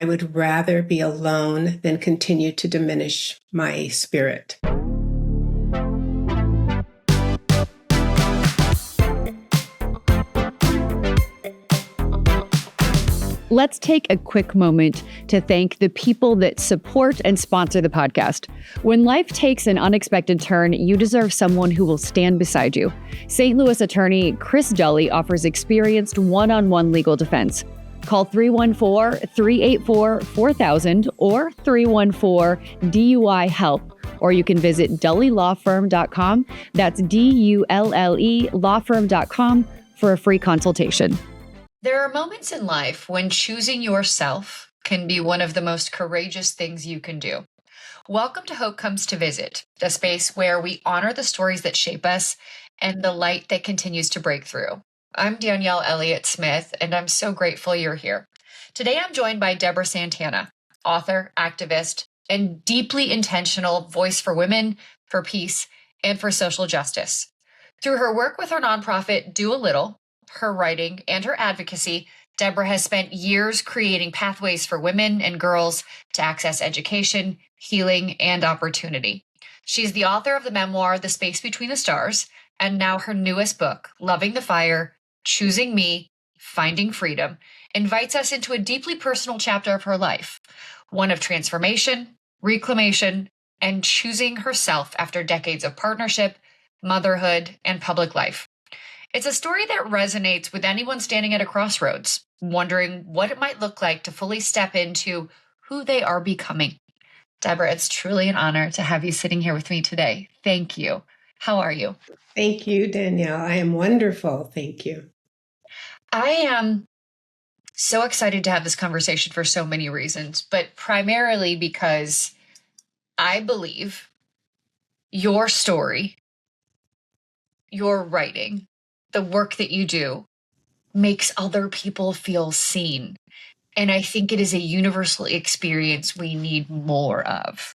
I would rather be alone than continue to diminish my spirit. Let's take a quick moment to thank the people that support and sponsor the podcast. When life takes an unexpected turn, you deserve someone who will stand beside you. St. Louis attorney Chris Dully offers experienced one-on-one legal defense. Call 314-384-4000 or 314-DUI-HELP, or you can visit dullylawfirm.com. That's DULLE lawfirm.com for a free consultation. There are moments in life when choosing yourself can be one of the most courageous things you can do. Welcome to Hope Comes to Visit, a space where we honor the stories that shape us and the light that continues to break through. I'm Danielle Elliott-Smith, and I'm so grateful you're here. Today, I'm joined by Deborah Santana, author, activist, and deeply intentional voice for women, for peace, and for social justice. Through her work with her nonprofit, Do a Little, her writing, and her advocacy, Deborah has spent years creating pathways for women and girls to access education, healing, and opportunity. She's the author of the memoir, The Space Between the Stars, and now her newest book, Loving the Fire, Choosing Me, Finding Freedom, invites us into a deeply personal chapter of her life, one of transformation, reclamation, and choosing herself after decades of partnership, motherhood, and public life. It's a story that resonates with anyone standing at a crossroads, wondering what it might look like to fully step into who they are becoming. Deborah, it's truly an honor to have you sitting here with me today. Thank you. How are you? Thank you, Danielle. I am wonderful. Thank you. I am so excited to have this conversation for so many reasons, but primarily because I believe your story, your writing, the work that you do makes other people feel seen. And I think it is a universal experience we need more of.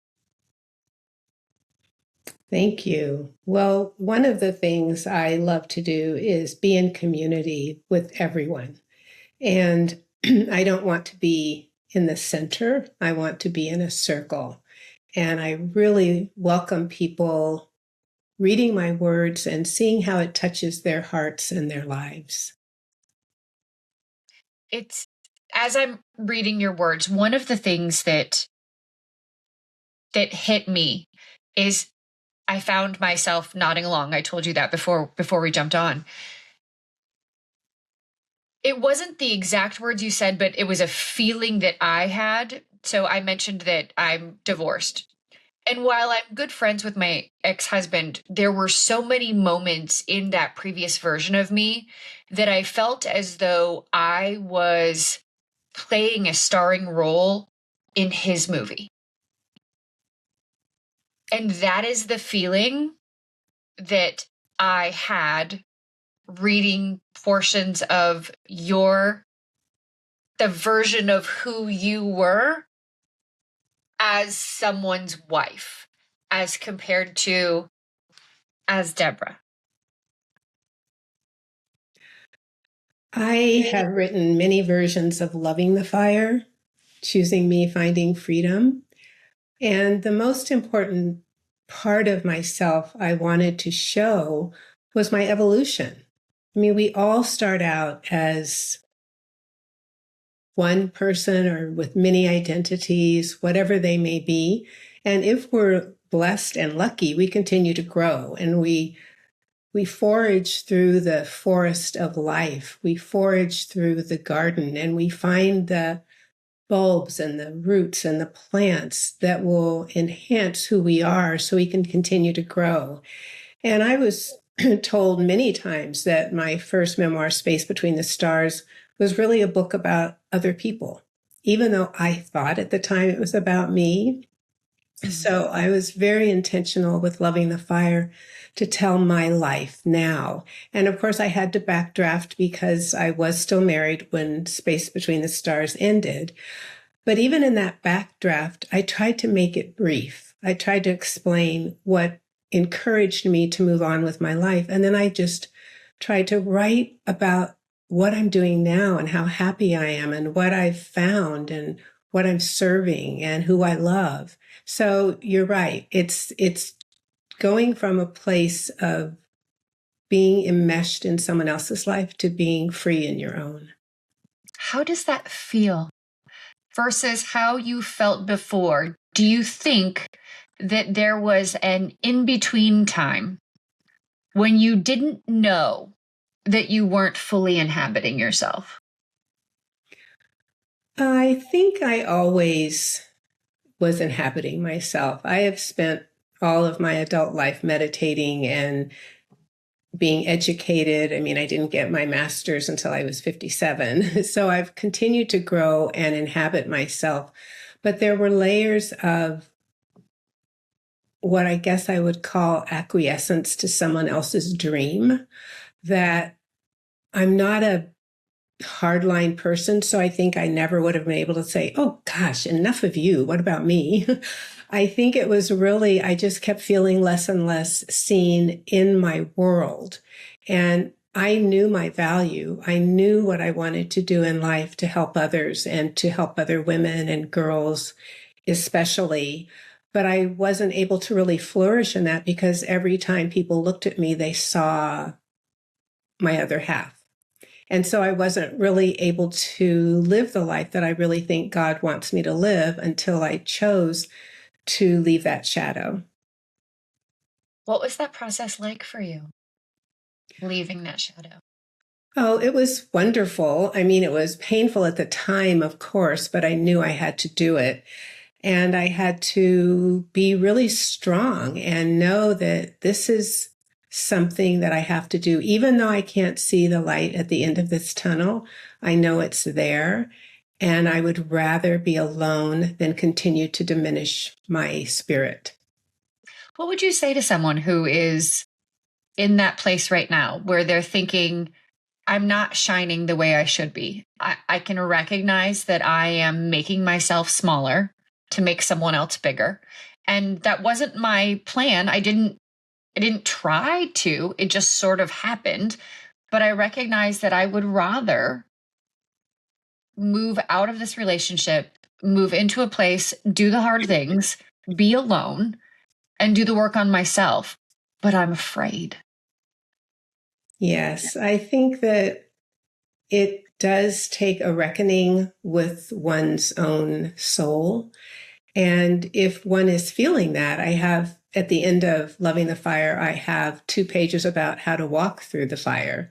Thank you. Well, one of the things I love to do is be in community with everyone. And I don't want to be in the center. I want to be in a circle. And I really welcome people reading my words and seeing how it touches their hearts and their lives. It's, as I'm reading your words, one of the things that hit me is I found myself nodding along. I told you that before we jumped on. It wasn't the exact words you said, but it was a feeling that I had. So I mentioned that I'm divorced. And while I'm good friends with my ex-husband, there were so many moments in that previous version of me that I felt as though I was playing a starring role in his movie. And that is the feeling that I had reading portions of the version of who you were as someone's wife, as compared to as Deborah. I have written many versions of Loving the Fire, Choosing Me, Finding Freedom. And the most important part of myself I wanted to show was my evolution. I mean, we all start out as one person or with many identities, whatever they may be. And if we're blessed and lucky, we continue to grow and we forage through the forest of life. We forage through the garden and we find the bulbs and the roots and the plants that will enhance who we are so we can continue to grow. And I was told many times that my first memoir, Space Between the Stars, was really a book about other people, even though I thought at the time it was about me. So I was very intentional with Loving the Fire to tell my life now. And of course, I had to backdraft because I was still married when Space Between the Stars ended. But even in that backdraft, I tried to make it brief. I tried to explain what encouraged me to move on with my life. And then I just tried to write about what I'm doing now and how happy I am and what I've found and what I'm serving and who I love. So you're right. It's going from a place of being enmeshed in someone else's life to being free in your own. How does that feel versus how you felt before? Do you think that there was an in-between time when you didn't know that you weren't fully inhabiting yourself? I think I always was inhabiting myself. I have spent all of my adult life meditating and being educated. I mean, I didn't get my master's until I was 57. So I've continued to grow and inhabit myself. But there were layers of what I guess I would call acquiescence to someone else's dream, that I'm not a hardline person. So I think I never would have been able to say, oh gosh, enough of you. What about me? I think it was really, I just kept feeling less and less seen in my world. And I knew my value. I knew what I wanted to do in life to help others and to help other women and girls, especially. But I wasn't able to really flourish in that because every time people looked at me, they saw my other half. And so I wasn't really able to live the life that I really think God wants me to live until I chose to leave that shadow. What was that process like for you, leaving that shadow? Oh, it was wonderful. I mean, it was painful at the time, of course, but I knew I had to do it. And I had to be really strong and know that this is something that I have to do. Even though I can't see the light at the end of this tunnel, I know it's there. And I would rather be alone than continue to diminish my spirit. What would you say to someone who is in that place right now where they're thinking, I'm not shining the way I should be? I can recognize that I am making myself smaller to make someone else bigger. And that wasn't my plan. I didn't try to, it just sort of happened. But I recognize that I would rather move out of this relationship, move into a place, do the hard things, be alone, and do the work on myself. But I'm afraid. Yes, I think that it does take a reckoning with one's own soul. And if one is feeling that, I have at the end of Loving the Fire, I have 2 pages about how to walk through the fire.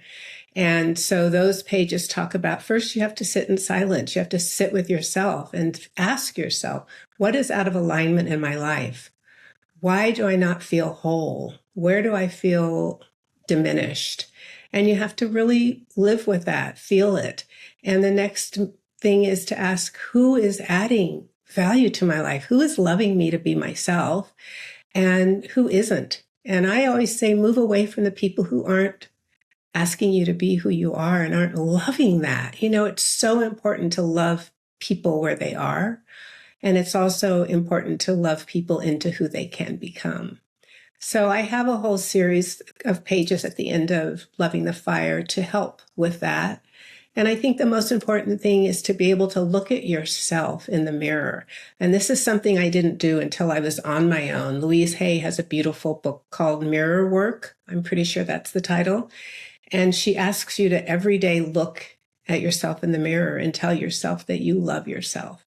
And so those pages talk about, first, you have to sit in silence. You have to sit with yourself and ask yourself, what is out of alignment in my life? Why do I not feel whole? Where do I feel diminished? And you have to really live with that, feel it. And the next thing is to ask, who is adding value to my life? Who is loving me to be myself? And who isn't? And I always say, move away from the people who aren't asking you to be who you are and aren't loving that. You know, it's so important to love people where they are. And it's also important to love people into who they can become. So I have a whole series of pages at the end of Loving the Fire to help with that. And I think the most important thing is to be able to look at yourself in the mirror. And this is something I didn't do until I was on my own. Louise Hay has a beautiful book called Mirror Work. I'm pretty sure that's the title. And she asks you to every day look at yourself in the mirror and tell yourself that you love yourself.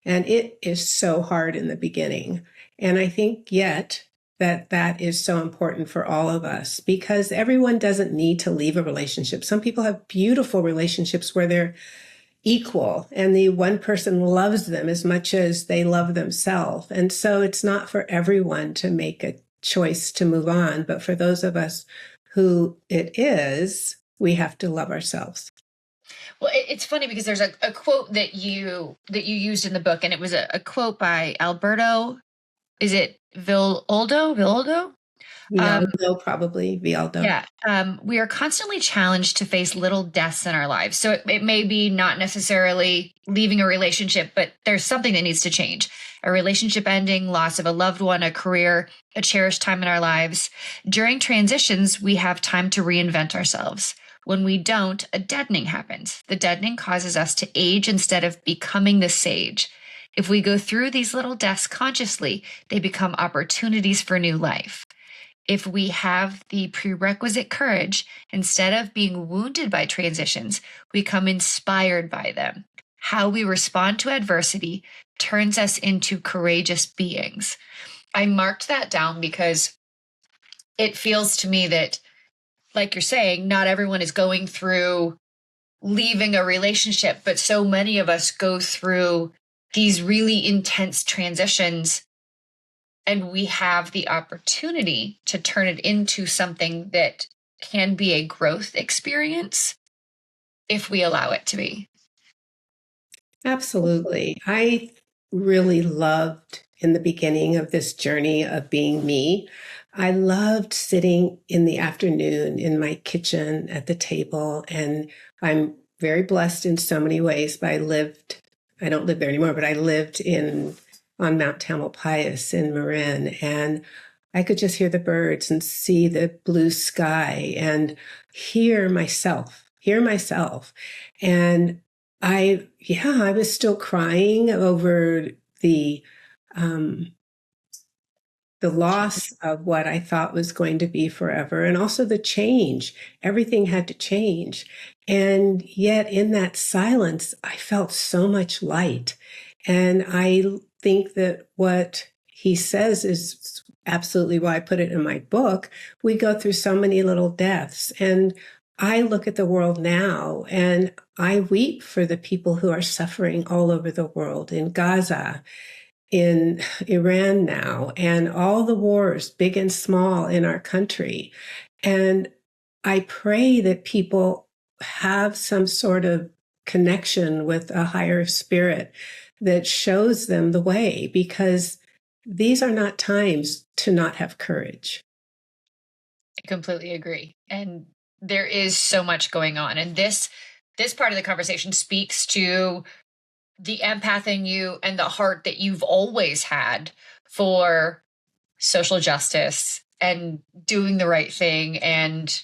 And it is so hard in the beginning. And I think yet that is so important for all of us because everyone doesn't need to leave a relationship. Some people have beautiful relationships where they're equal and the one person loves them as much as they love themselves. And so it's not for everyone to make a choice to move on, but for those of us who it is, we have to love ourselves. Well, it's funny because there's a quote that you used in the book, and it was a quote by Alberto. Is it Villoldo? Vialdo, probably. Vialdo. Yeah. We are constantly challenged to face little deaths in our lives. So it may be not necessarily leaving a relationship, but there's something that needs to change. A relationship ending, loss of a loved one, a career, a cherished time in our lives. During transitions, we have time to reinvent ourselves. When we don't, a deadening happens. The deadening causes us to age instead of becoming the sage. If we go through these little deaths consciously, they become opportunities for new life. If we have the prerequisite courage, instead of being wounded by transitions, we become inspired by them. How we respond to adversity turns us into courageous beings. I marked that down because it feels to me that, like you're saying, not everyone is going through leaving a relationship, but so many of us go through these really intense transitions, and we have the opportunity to turn it into something that can be a growth experience if we allow it to be. Absolutely. I really loved in the beginning of this journey of being me. I loved sitting in the afternoon in my kitchen at the table, and I'm very blessed in so many ways, but I don't live there anymore, but I lived on Mount Tamalpais in Marin, and I could just hear the birds and see the blue sky and hear myself. And I was still crying over um, the loss of what I thought was going to be forever, and also the change. Everything had to change. And yet in that silence, I felt so much light. And I think that what he says is absolutely why I put it in my book. We go through so many little deaths. And I look at the world now and I weep for the people who are suffering all over the world, in Gaza, in Iran now, and all the wars, big and small, in our country. And I pray that people have some sort of connection with a higher spirit that shows them the way, because these are not times to not have courage. I completely agree. And there is so much going on. And this part of the conversation speaks to the empath in you and the heart that you've always had for social justice and doing the right thing and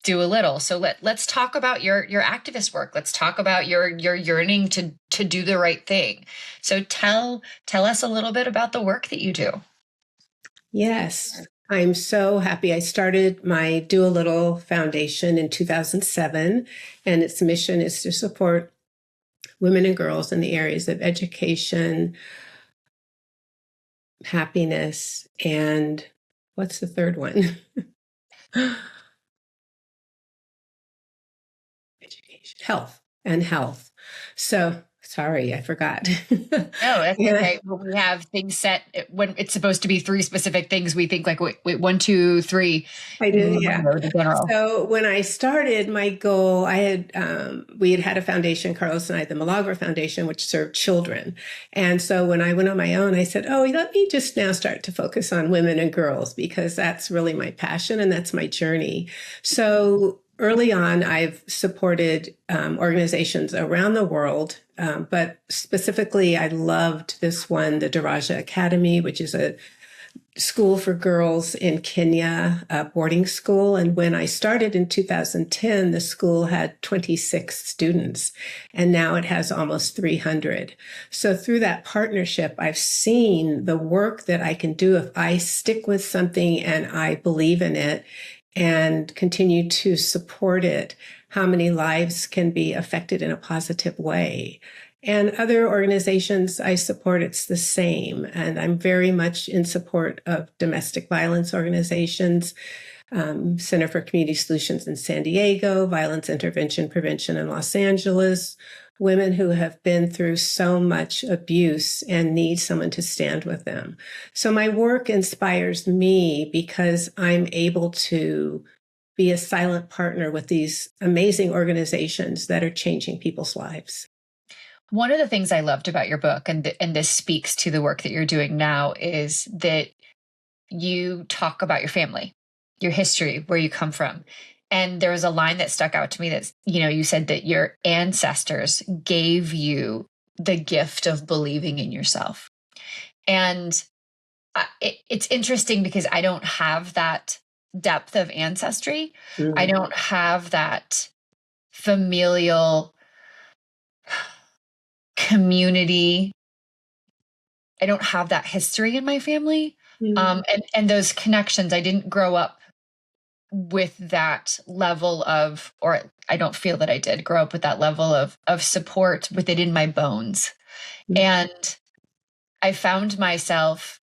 do a little. So let's talk about your activist work. Let's talk about your yearning to do the right thing. So tell us a little bit about the work that you do. Yes, I'm so happy. I started my Do a Little Foundation in 2007, and its mission is to support women and girls in the areas of education, happiness, and what's the third one? Education, health. So sorry, I forgot. No, that's okay. When we have things set, when it's supposed to be 3 specific things, we think like, wait, 1, 2, 3. I did, yeah. In general. So when I started, my goal, we had a foundation, Carlos and I, the Milagro Foundation, which served children. And so when I went on my own, I said, let me just now start to focus on women and girls, because that's really my passion and that's my journey. So early on, I've supported organizations around the world, but specifically, I loved this one, the Daraja Academy, which is a school for girls in Kenya, a boarding school. And when I started in 2010, the school had 26 students, and now it has almost 300. So through that partnership, I've seen the work that I can do if I stick with something and I believe in it and continue to support it, how many lives can be affected in a positive way. And other organizations I support, it's the same. And I'm very much in support of domestic violence organizations, Center for Community Solutions in San Diego, Violence Intervention Prevention in Los Angeles, women who have been through so much abuse and need someone to stand with them. So my work inspires me because I'm able to be a silent partner with these amazing organizations that are changing people's lives. One of the things I loved about your book, and this speaks to the work that you're doing now, is that you talk about your family, your history, where you come from. And there was a line that stuck out to me that, you said that your ancestors gave you the gift of believing in yourself. And it's interesting because I don't have that depth of ancestry. Mm-hmm. I don't have that familial community I don't have that history in my family. Mm-hmm. And those connections, I didn't grow up with that level of, or I don't feel that I did grow up with that level of support with it in my bones. And I found myself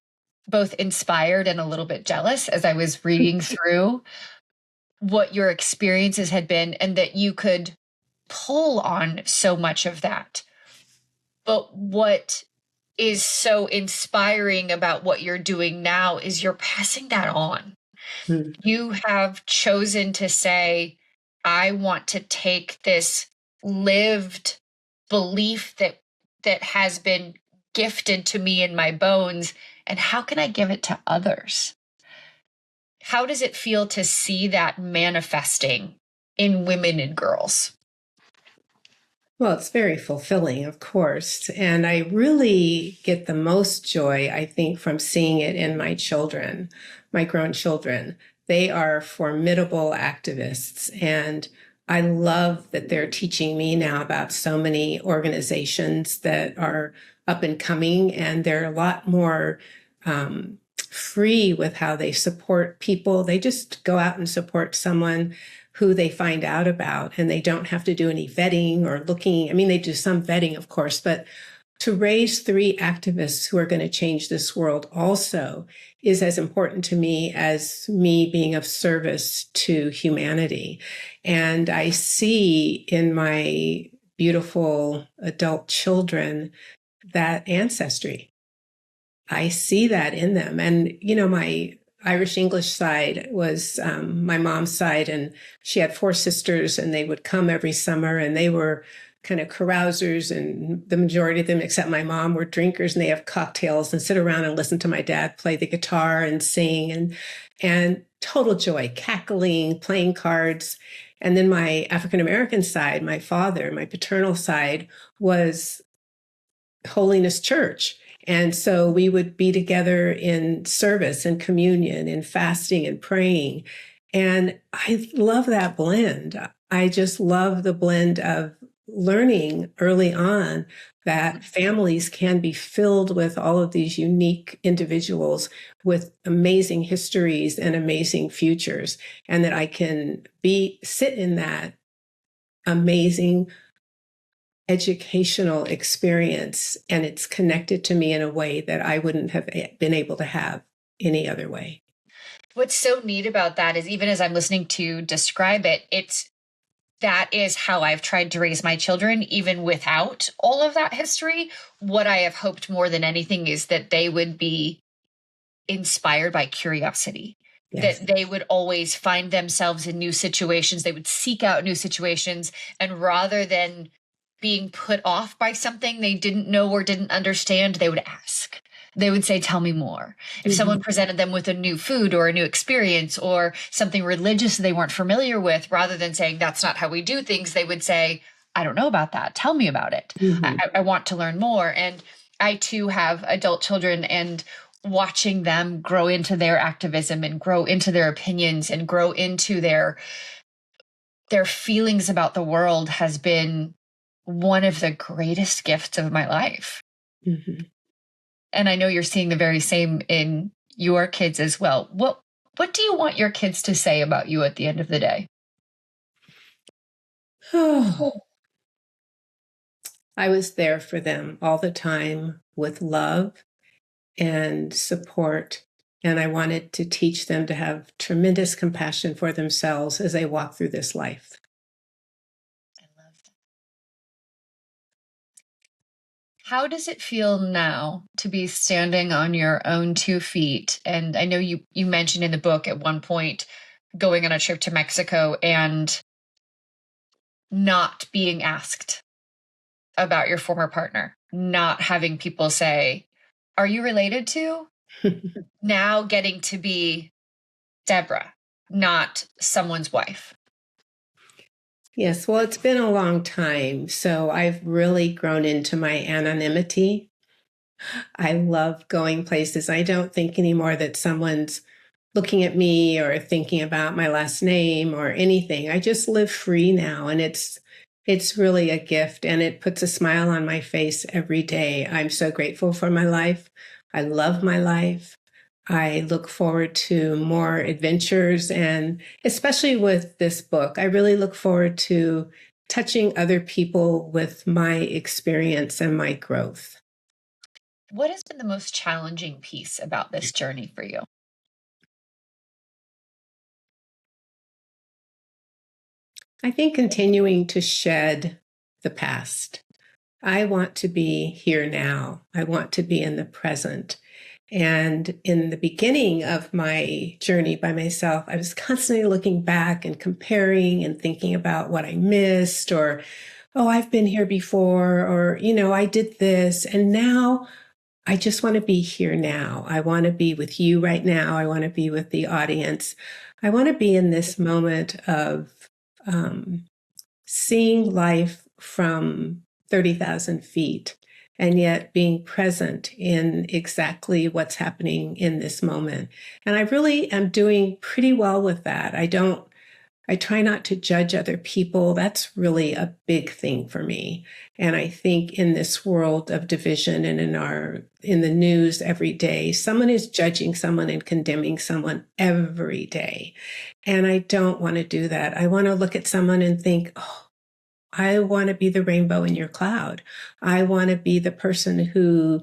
both inspired and a little bit jealous as I was reading through what your experiences had been, and that you could pull on so much of that. But what is so inspiring about what you're doing now is you're passing that on. Mm-hmm. You have chosen to say, I want to take this lived belief that has been gifted to me in my bones, and how can I give it to others? How does it feel to see that manifesting in women and girls? Well, it's very fulfilling, of course. And I really get the most joy, I think, from seeing it in my children, my grown children. They are formidable activists. And I love that they're teaching me now about so many organizations that are up and coming, and they're a lot more free with how they support people. They just go out and support someone who they find out about, and they don't have to do any vetting or looking. I mean, they do some vetting, of course, but to raise 3 activists who are going to change this world also is as important to me as me being of service to humanity. And I see in my beautiful adult children that ancestry. I see that in them. And, you know, my Irish English side was my mom's side, and she had 4 sisters, and they would come every summer, and they were kind of carousers, and the majority of them, except my mom, were drinkers, and they have cocktails and sit around and listen to my dad play the guitar and sing, and total joy, cackling, playing cards. And then my African American side, my father, my paternal side, was Holiness Church. And so we would be together in service and communion and fasting and praying. And I love that blend. I just love the blend of learning early on that families can be filled with all of these unique individuals with amazing histories and amazing futures, and that I can sit in that amazing educational experience, and it's connected to me in a way that I wouldn't have been able to have any other way. What's so neat about that is, even as I'm listening to describe it, that is how I've tried to raise my children, even without all of that history. What I have hoped more than anything is that they would be inspired by curiosity. Yes. That they would always find themselves in new situations. They would seek out new situations. And rather than being put off by something they didn't know or didn't understand, they would ask. They would say, tell me more. If someone presented them with a new food or a new experience or something religious they weren't familiar with, rather than saying, that's not how we do things, they would say, I don't know about that. Tell me about it. I want to learn more. And I too have adult children, and watching them grow into their activism and grow into their opinions and grow into their feelings about the world has been one of the greatest gifts of my life. And I know you're seeing the very same in your kids as well. What do you want your kids to say about you at the end of the day? I was there for them all the time with love and support. And I wanted to teach them to have tremendous compassion for themselves as they walk through this life. I love that. How does it feel now to be standing on your own 2 feet? And I know you mentioned in the book at one point going on a trip to Mexico and not being asked about your former partner, not having people say, are you related to? Now getting to be Deborah, not someone's wife. Yes, well, it's been a long time, so I've really grown into my anonymity. I love going places. I don't think anymore that someone's looking at me or thinking about my last name or anything. I just live free now, and it's It's really a gift, and it puts a smile on my face every day. I'm so grateful for my life. I love my life. I look forward to more adventures, and especially with this book, I really look forward to touching other people with my experience and my growth. What has been the most challenging piece about this journey for you? I think continuing to shed the past. I want to be here now. I want to be in the present. And in the beginning of my journey by myself, I was constantly looking back and comparing and thinking about what I missed, or, oh, I've been here before, or, I did this. And now I just want to be here now. I want to be with you right now. I want to be with the audience. I want to be in this moment of um, seeing life from 30,000 feet and yet being present in exactly what's happening in this moment. And I really am doing pretty well with that. I try not to judge other people. That's really a big thing for me. And I think in this world of division and in the news every day, someone is judging someone and condemning someone every day. And I don't want to do that. I want to look at someone and think, oh, I want to be the rainbow in your cloud. I want to be the person who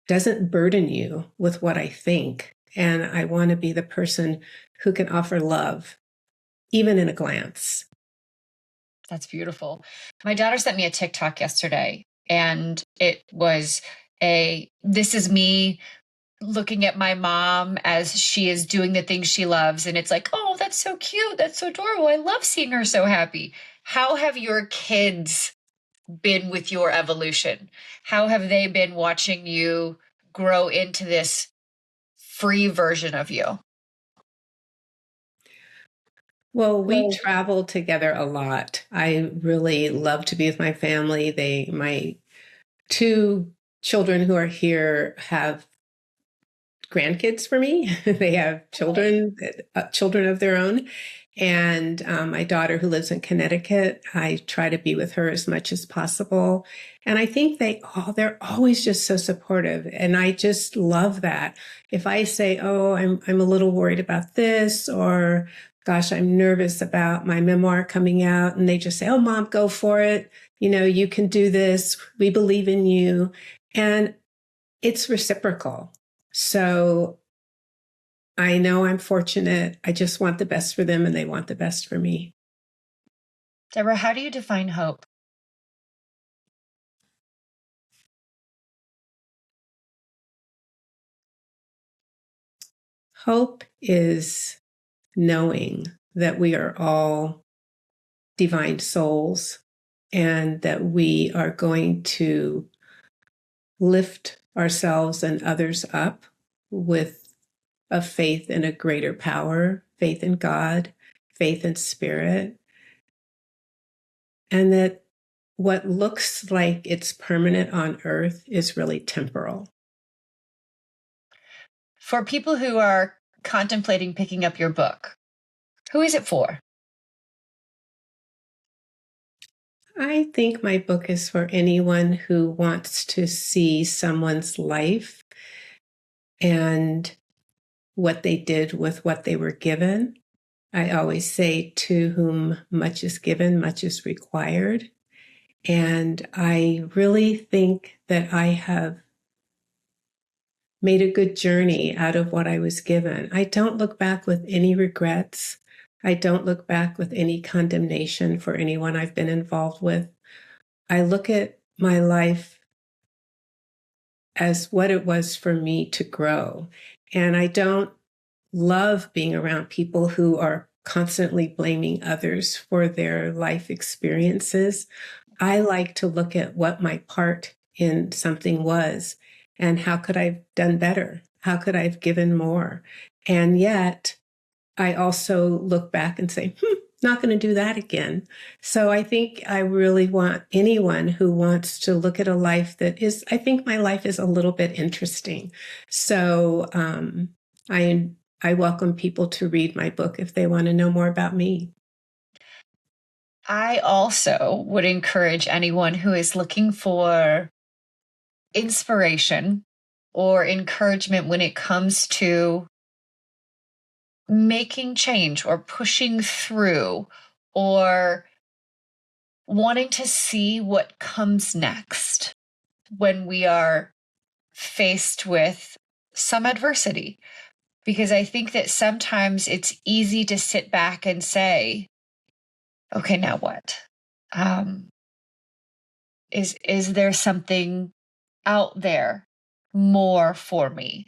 doesn't burden you with what I think. And I want to be the person who can offer love, even in a glance. That's beautiful. My daughter sent me a TikTok yesterday, and it was this is me looking at my mom as she is doing the things she loves. And it's like, oh, that's so cute. That's so adorable. I love seeing her so happy. How have your kids been with your evolution? How have they been watching you grow into this free version of you? Well, we travel together a lot. I really love to be with my family. My two children who are here have grandkids for me. They have children of their own. And my daughter who lives in Connecticut, I try to be with her as much as possible. And I think they're always just so supportive. And I just love that. If I say, oh, I'm a little worried about this, or gosh, I'm nervous about my memoir coming out, and they just say, oh, Mom, go for it. You can do this. We believe in you. And it's reciprocal. So I know I'm fortunate. I just want the best for them, and they want the best for me. Deborah, how do you define hope? Hope is knowing that we are all divine souls and that we are going to lift ourselves and others up with a faith in a greater power, faith in God, faith in spirit, and that what looks like it's permanent on earth is really temporal. For people who are contemplating picking up your book, who is it for? I think my book is for anyone who wants to see someone's life and what they did with what they were given. I always say, to whom much is given, much is required. And I really think that I have made a good journey out of what I was given. I don't look back with any regrets. I don't look back with any condemnation for anyone I've been involved with. I look at my life as what it was for me to grow. And I don't love being around people who are constantly blaming others for their life experiences. I like to look at what my part in something was and how could I have done better? How could I have given more? And yet I also look back and say, not going to do that again. So I think I really want anyone who wants to look at a life that is, I think my life is a little bit interesting. So I welcome people to read my book if they want to know more about me. I also would encourage anyone who is looking for inspiration or encouragement when it comes to making change or pushing through or wanting to see what comes next when we are faced with some adversity. Because I think that sometimes it's easy to sit back and say, okay, now what? Is there something out there more for me?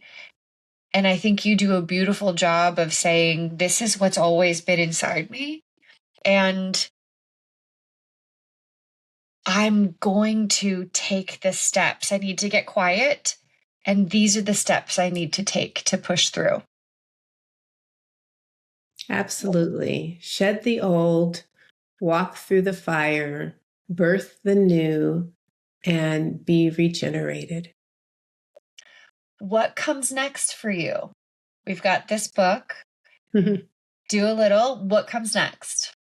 And I think you do a beautiful job of saying, this is what's always been inside me. And I'm going to take the steps. I need to get quiet. And these are the steps I need to take to push through. Absolutely. Shed the old, walk through the fire, birth the new, and be regenerated. What comes next for you? We've got this book. Do a little. What comes next?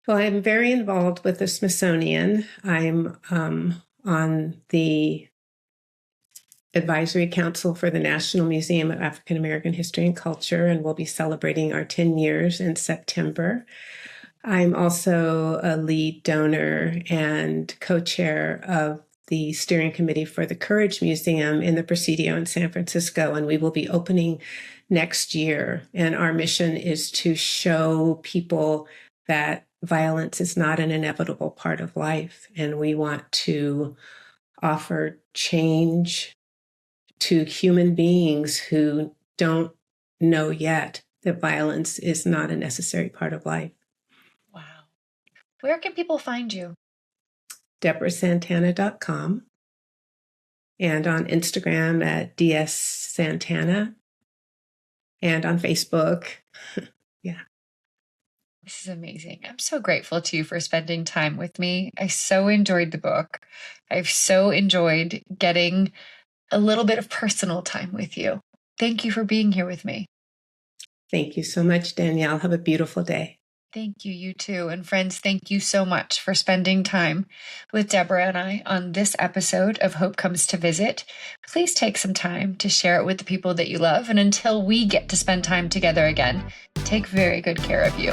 Well, I'm very involved with the Smithsonian. I'm on the Advisory Council for the National Museum of African American History and Culture, and we'll be celebrating our 10 years in September. I'm also a lead donor and co-chair of the steering committee for the Courage Museum in the Presidio in San Francisco, and we will be opening next year. And our mission is to show people that violence is not an inevitable part of life, and we want to offer change to human beings who don't know yet that violence is not a necessary part of life. Wow. Where can people find you? DeborahSantana.com, and on Instagram at DSSantana, and on Facebook. Yeah. This is amazing. I'm so grateful to you for spending time with me. I so enjoyed the book. I've so enjoyed getting a little bit of personal time with you. Thank you for being here with me. Thank you so much, Danielle. Have a beautiful day. Thank you, you too. And friends, thank you so much for spending time with Deborah and I on this episode of Hope Comes to Visit. Please take some time to share it with the people that you love. And until we get to spend time together again, take very good care of you.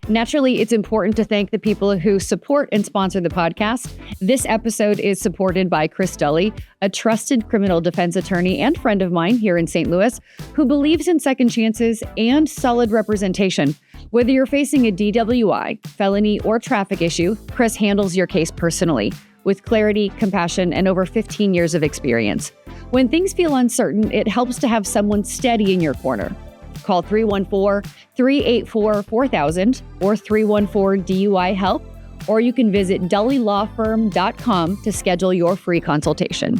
Naturally, it's important to thank the people who support and sponsor the podcast. This episode is supported by Chris Dully, a trusted criminal defense attorney and friend of mine here in St. Louis, who believes in second chances and solid representation. Whether you're facing a DWI, felony, or traffic issue, Chris handles your case personally, with clarity, compassion, and over 15 years of experience. When things feel uncertain, it helps to have someone steady in your corner. Call 314-384-4000 or 314-DUI-HELP, or you can visit dullylawfirm.com to schedule your free consultation.